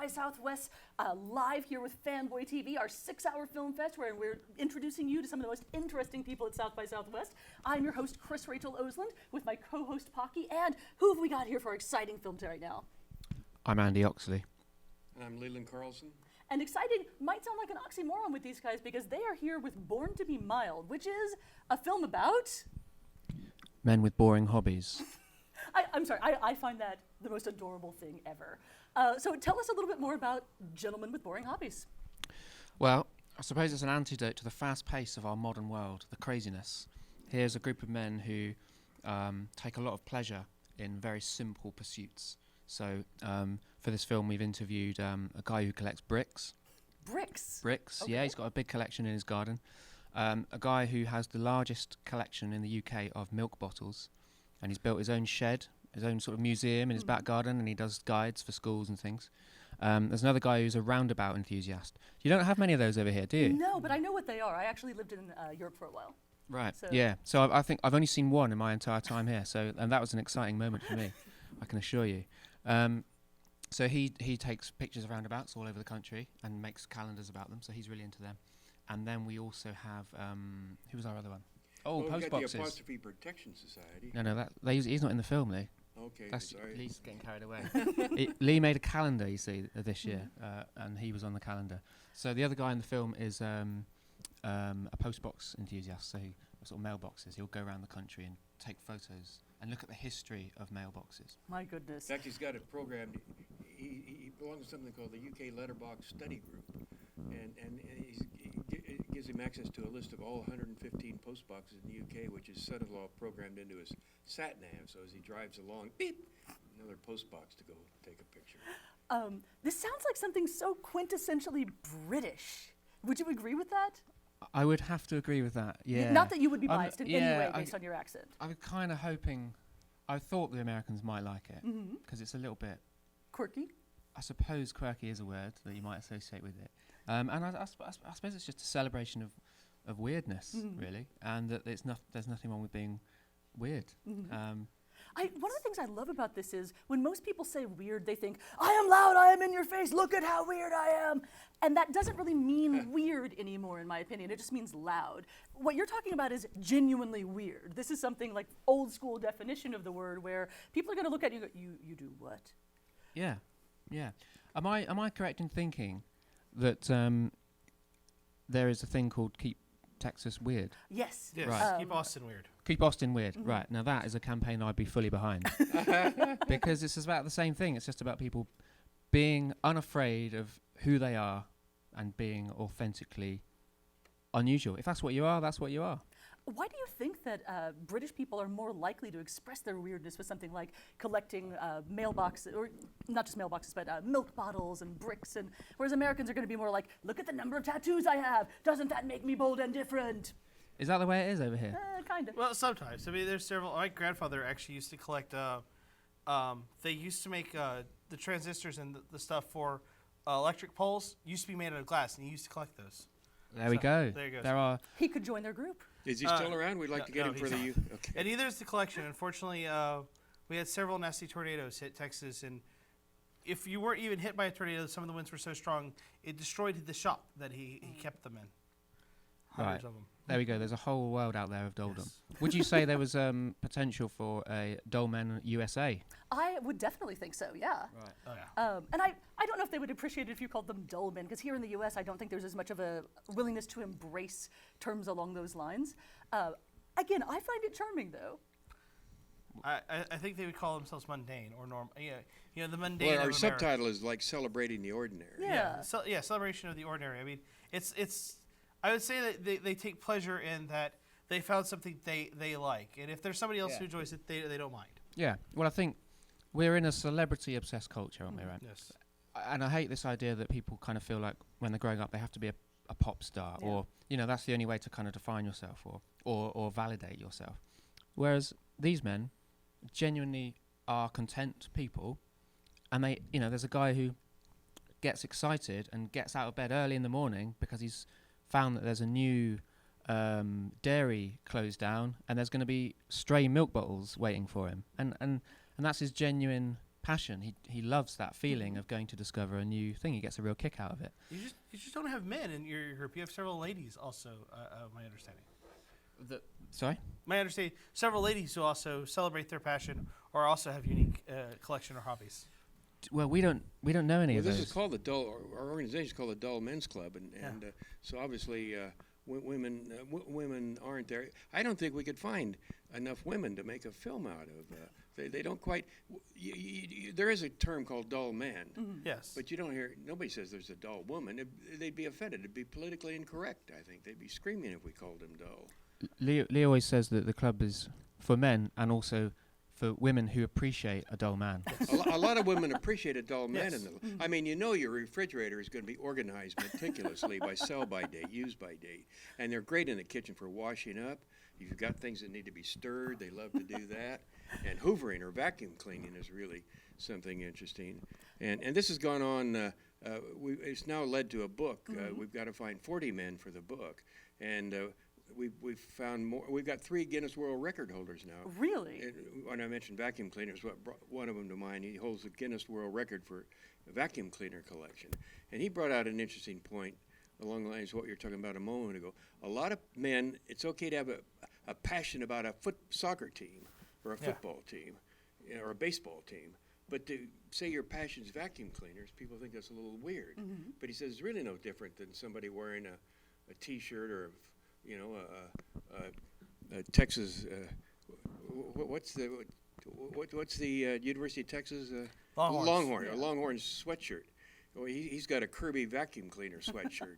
by Southwest, live here with Fanboy TV, our 6-hour film fest where we're introducing you to some of the most interesting people at South by Southwest. I'm your host, Chris-Rachael with my co-host Pocky, and who have we got here for our exciting film right now? I'm Andy Oxley. And I'm Leland, Carlson. And exciting might sound like an oxymoron with these guys because they are here with Born to be Mild, which is a film about... Men with boring hobbies. I'm sorry, I find that the most adorable thing ever. So tell us a little bit more about Gentlemen with Boring Hobbies. Well, I suppose it's an antidote to the fast pace of our modern world, the craziness. Here's a group of men who take a lot of pleasure in very simple pursuits. So for this film, we've interviewed a guy who collects bricks. Bricks? Bricks, Okay. yeah, he's got a big collection in his garden. A guy who has the largest collection in the UK of milk bottles. And he's built his own shed, his own sort of museum in his back garden, and he does guides for schools and things. There's another guy who's a roundabout enthusiast. You don't have many of those over here, do you? No, but I know what they are. I actually lived in Europe for a while. Right, So yeah. So I think I've only seen one in my entire time here, and that was an exciting moment for me, I can assure you. So he takes pictures of roundabouts all over the country and makes calendars about them, so he's really into them. And then we also have, who was our other one? Oh, well, post we've got boxes. the Apostrophe Protection Society. No, he's not in the film, Lee. Okay, That's sorry. Lee's getting carried away. Lee made a calendar, you see, this year, and he was on the calendar. So the other guy in the film is a postbox enthusiast, so sort of mailboxes. He'll go around the country and take photos and look at the history of mailboxes. My goodness. In fact, he's got it programmed. He belongs to something called the UK Letterbox Study Group, and it gives him access to a list of all 115 post boxes in the UK, which his son-in-law programmed into his sat-nav, so as he drives along, beep, another post box to go take a picture. This sounds like something so quintessentially British. Would you agree with that? I would have to agree with that, yeah. Not that you would be biased in any way I based on your accent. I'm kind of hoping, I thought the Americans might like it, because it's a little bit, Quirky? I suppose quirky is a word that you might associate with it. And I suppose it's just a celebration of weirdness, really, and that there's nothing wrong with being weird. One of the things I love about this is when most people say weird, they think, I am loud, I am in your face, look at how weird I am. And that doesn't really mean weird anymore, in my opinion. It just means loud. What you're talking about is genuinely weird. This is something like old school definition of the word where people are going to look at you and go, you do what? Yeah. Am I correct in thinking that there is a thing called Keep Texas Weird? Yes. Yes, Right. keep Austin weird. Keep Austin Weird. Right. Now that is a campaign I'd be fully behind. Because it's about the same thing. It's just about people being unafraid of who they are and being authentically unusual. If that's what you are, that's what you are. Why do you think that British people are more likely to express their weirdness with something like collecting mailboxes, or not just mailboxes, but milk bottles and bricks, and whereas Americans are going to be more like, look at the number of tattoos I have. Doesn't that make me bold and different? Is that the way it is over here? Kind of. Well, sometimes. I mean, there's several. My grandfather actually used to collect. They used to make the transistors and the stuff for electric poles. Used to be made out of glass, and he used to collect those. There we go. There you go. There are. He could join their group. Is he still around? We'd like to get him for the youth. Okay. And neither is the collection. Unfortunately, we had several nasty tornadoes hit Texas, and if you weren't even hit by a tornado, some of the winds were so strong it destroyed the shop that he kept them in. Hundreds of them. There we go. There's a whole world out there of dolldom. Yes. Would you say there was potential for a Dolmen USA? I would definitely think so, yeah. Right. Oh yeah. And I don't know if they would appreciate it if you called them Dolmen, because here in the U.S. I don't think there's as much of a willingness to embrace terms along those lines. Again, I find it charming, though. I think they would call themselves mundane or norm. Yeah, you know, the mundane. Well, our of America. subtitle is like celebrating the ordinary. Yeah. Celebration of the ordinary. I mean, it's. I would say that they take pleasure in that they found something they like, and if there's somebody else who enjoys it, they don't mind. Yeah. Well, I think we're in a celebrity-obsessed culture, aren't we, right? Yes. And I hate this idea that people kind of feel like when they're growing up they have to be a pop star, or that's the only way to kind of define yourself or validate yourself. Whereas these men genuinely are content people, and they, there's a guy who gets excited and gets out of bed early in the morning because he's found that there's a new dairy closed down and there's going to be stray milk bottles waiting for him, and that's his genuine passion. He loves that feeling of going to discover a new thing. He gets a real kick out of it. You just don't have men in your group. You have several ladies also, my understanding. Sorry? My understanding, several ladies who also celebrate their passion or also have unique collection or hobbies. Well, we don't know any Well, of this those. is called the Dull. Our organization is called the Dull Men's Club, and so obviously women aren't there. I don't think we could find enough women to make a film out of. They don't quite. There is a term called dull man. Mm-hmm. Yes. But you don't hear. Nobody says there's a dull woman. They'd be offended. It'd be politically incorrect. I think they'd be screaming if we called them dull. Lee always says that the club is for men and also for women who appreciate a dull man. A lot of women appreciate a dull man. Yes. I mean, your refrigerator is going to be organized meticulously by sell-by date, use-by date. And they're great in the kitchen for washing up. If you've got things that need to be stirred, they love to do that. And hoovering or vacuum cleaning is really something interesting. And this has gone on, it's now led to a book. We've got to find 40 men for the book. And we've found more. We've got 3 Guinness World Record holders now. Really? When I mentioned vacuum cleaners, what brought one of them to mind, he holds the Guinness World Record for a vacuum cleaner collection. And he brought out an interesting point along the lines of what you were talking about a moment ago. A lot of men, it's okay to have a passion about a soccer team or a football team or a baseball team. But to say your passion's vacuum cleaners, people think that's a little weird. Mm-hmm. But he says it's really no different than somebody wearing a T-shirt or a Texas. What's the University of Texas? Longhorns. Longhorn. A Longhorn sweatshirt. Well, he's got a Kirby vacuum cleaner sweatshirt,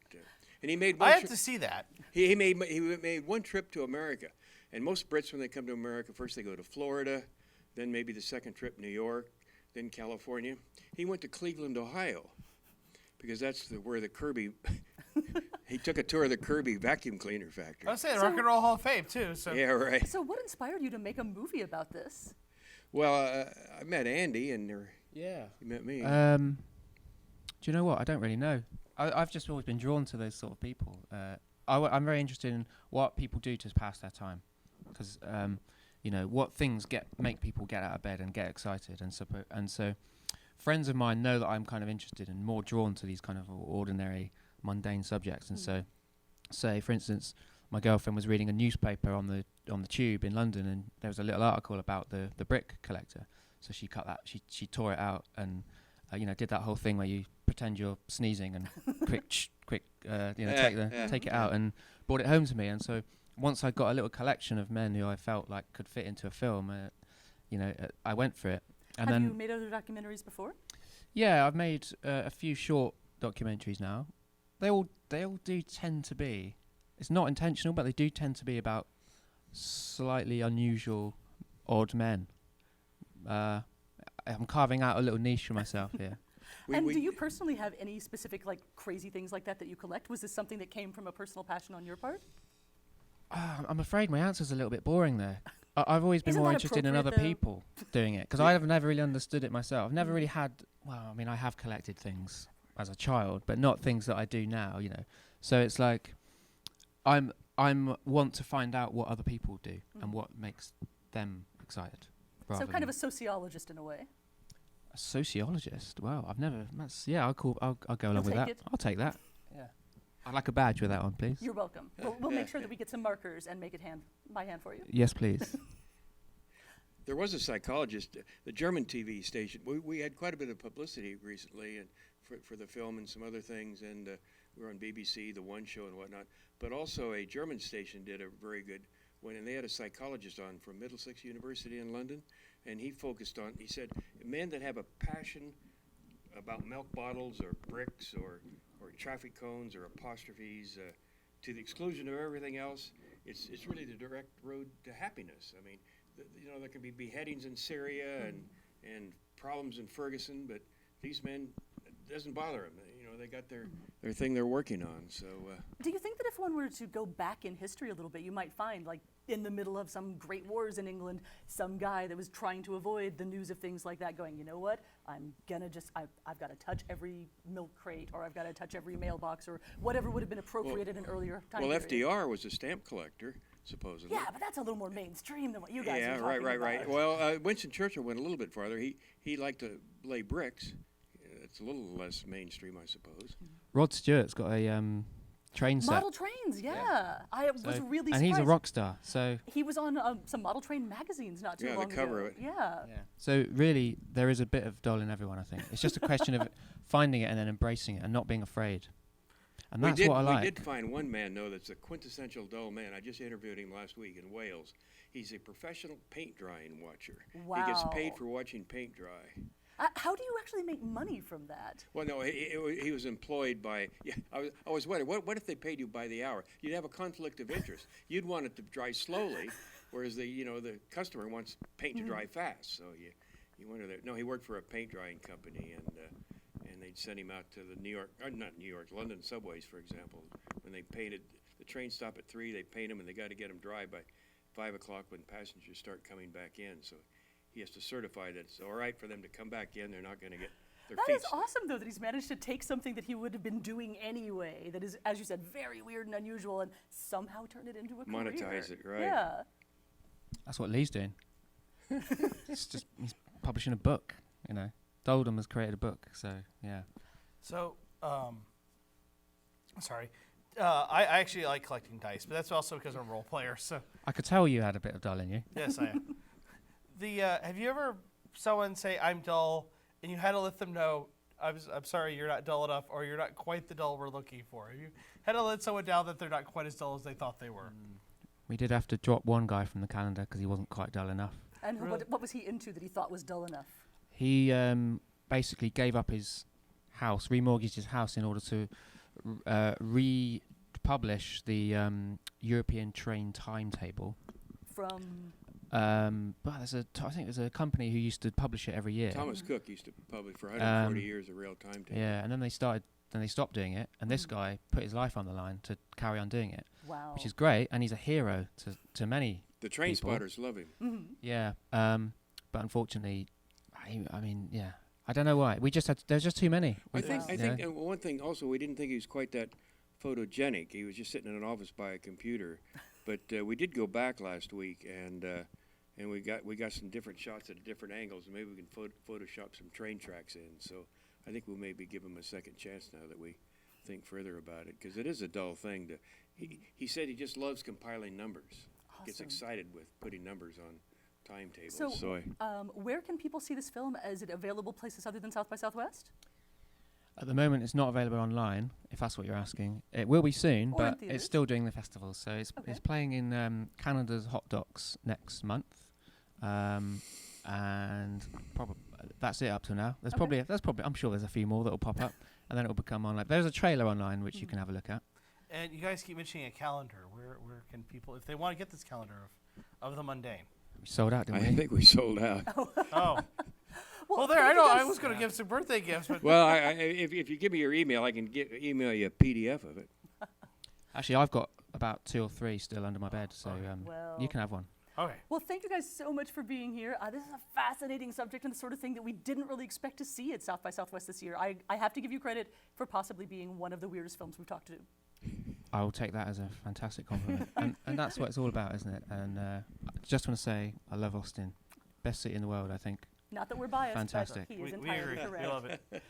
and he made. I have to see that. He made one trip to America, and most Brits when they come to America, first they go to Florida, then maybe the second trip New York, then California. He went to Cleveland, Ohio, because that's where the Kirby. He took a tour of the Kirby vacuum cleaner factory. I was saying Rock and Roll Hall of Fame too. So Yeah, right. So what inspired you to make a movie about this? Well, I met Andy, and he met me. Do you know what? I don't really know. I've just always been drawn to those sort of people. I'm very interested in what people do to pass their time, because what things make people get out of bed and get excited, and so friends of mine know that I'm kind of interested and more drawn to these kind of ordinary, mundane subjects. And so, say for instance, my girlfriend was reading a newspaper on the tube in London, and there was a little article about the brick collector. So she cut that, she tore it out, and did that whole thing where you pretend you're sneezing and quick, take it out, and brought it home to me. And so once I got a little collection of men who I felt like could fit into a film, I went for it. And Have you made other documentaries before? Yeah, I've made a few short documentaries now. They all do tend to be. It's not intentional, but they do tend to be about slightly unusual, odd men. I'm carving out a little niche for myself here. Do you personally have any specific crazy things like that you collect? Was this something that came from a personal passion on your part? I'm afraid my answer's a little bit boring there. I've always been Isn't more that interested in other appropriate, people doing it, because I've never really understood it myself. I've never really had. Well, I mean, I have collected things as a child, but not things that I do now. So it's like I'm want to find out what other people do and what makes them excited. So kind of a sociologist in a way. A sociologist. Wow, I've never. I'll go along with take that. it. I'll take that. Yeah. I'd like a badge with that on, please. You're welcome. We'll make sure that we get some markers and make it by hand for you. Yes, please. There was a psychologist, the German TV station. We had quite a bit of publicity recently, and for the film and some other things, and we were on BBC, The One Show, and whatnot. But also a German station did a very good one, and they had a psychologist on from Middlesex University in London, and he said, men that have a passion about milk bottles or bricks or traffic cones or apostrophes, to the exclusion of everything else, it's really the direct road to happiness. I mean, there can be beheadings in Syria and problems in Ferguson, but these men, it doesn't bother them. They got their thing they're working on. So, do you think that if one were to go back in history a little bit, you might find, in the middle of some great wars in England, some guy that was trying to avoid the news of things like that going, you know what, I've got to touch every milk crate, or I've got to touch every mailbox, or whatever would have been appropriate at an earlier time period. FDR was a stamp collector, supposedly. Yeah, but that's a little more mainstream than what you guys Yeah, are talking right. about. Well, Winston Churchill went a little bit farther. He liked to lay bricks. It's a little less mainstream, I suppose. Rod Stewart's got a train set. Model trains, yeah. I was So- really and surprised. he's a rock star. So He was on some model train magazines not too Yeah, the long cover ago. of it. Yeah. So really, there is a bit of doll in everyone. I think it's just a question of finding it and then embracing it and not being afraid. And that's what I like. We did find one man, though, that's a quintessential dull man. I just interviewed him last week in Wales. He's a professional paint drying watcher. Wow. He gets paid for watching paint dry. How do you actually make money from that? Well, no, he was employed by. Yeah, I was wondering, what if they paid you by the hour? You'd have a conflict of interest. You'd want it to dry slowly, whereas the customer wants paint to dry fast. So you wonder that. No, he worked for a paint drying company, and they'd send him out to the London subways, for example. When they painted, the train stop at 3, they paint them, and they got to get them dry by 5 o'clock when passengers start coming back in. So he has to certify that it's all right for them to come back in. They're not going to get their That feet. is awesome, though, that he's managed to take something that he would have been doing anyway, that is, as you said, very weird and unusual, and somehow turn it into a career. Monetize it, right. Yeah. That's what Lee's doing. He's publishing a book. Doldum has created a book. So yeah. So, sorry. I actually like collecting dice, but that's also because I'm a role player. So I could tell you had a bit of doll in you. yes, I am. Have you ever someone say I'm dull, and you had to let them know I'm sorry, you're not dull enough, or you're not quite the dull we're looking for? Have you had to let someone down that they're not quite as dull as they thought they were? We did have to drop one guy from the calendar because he wasn't quite dull enough. And Really? what was he into that he thought was dull enough? He basically gave up his house, remortgaged his house in order to republish the European train timetable. From But I think there's a company who used to publish it every year. Thomas Cook used to publish for 140 years a real timetable. Yeah, and then they stopped doing it, and this guy put his life on the line to carry on doing it, wow. which is great, and he's a hero to many. The train people. spotters love him. Mhm. Yeah, but unfortunately, I mean, I don't know why. There's just too many. I think, Wow. and one thing also, we didn't think he was quite that photogenic. He was just sitting in an office by a computer. But we did go back last week, and we got some different shots at different angles, and maybe we can Photoshop some train tracks in. So I think we'll maybe give him a second chance now that we think further about it, because it is a dull thing. He said he just loves compiling numbers. Gets Awesome. excited with putting numbers on timetables. So, where can people see this film? Is it available places other than South by Southwest? At the moment, it's not available online, if that's what you're asking. It will be soon, Or in but theatres. it's still doing the festival. So it's Okay. playing in Canada's Hot Docs next month, and that's it up to now. There's Okay. probably I'm sure there's a few more that will pop up, and then it will become online. There's a trailer online which you can have a look at. And you guys keep mentioning a calendar. Where can people, if they want to get this calendar of the mundane? We sold out, didn't I we? think we sold out. Oh, well, there. thank I you know. I guys- was going to give some birthday gifts, but Well, if you give me your email, I can email you a PDF of it. Actually, I've got about 2 or 3 still under my bed, so Well, you can have one. okay. Well, thank you guys so much for being here. This is a fascinating subject and the sort of thing that we didn't really expect to see at South by Southwest this year. I have to give you credit for possibly being one of the weirdest films we've talked to. I will take that as a fantastic compliment. and that's what it's all about, isn't it? And I just want to say I love Austin. Best city in the world, I think. Not that we're biased, Fantastic. but he is We entirely agree. correct. We love it.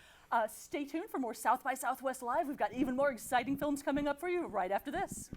Stay tuned for more South by Southwest Live. We've got even more exciting films coming up for you right after this.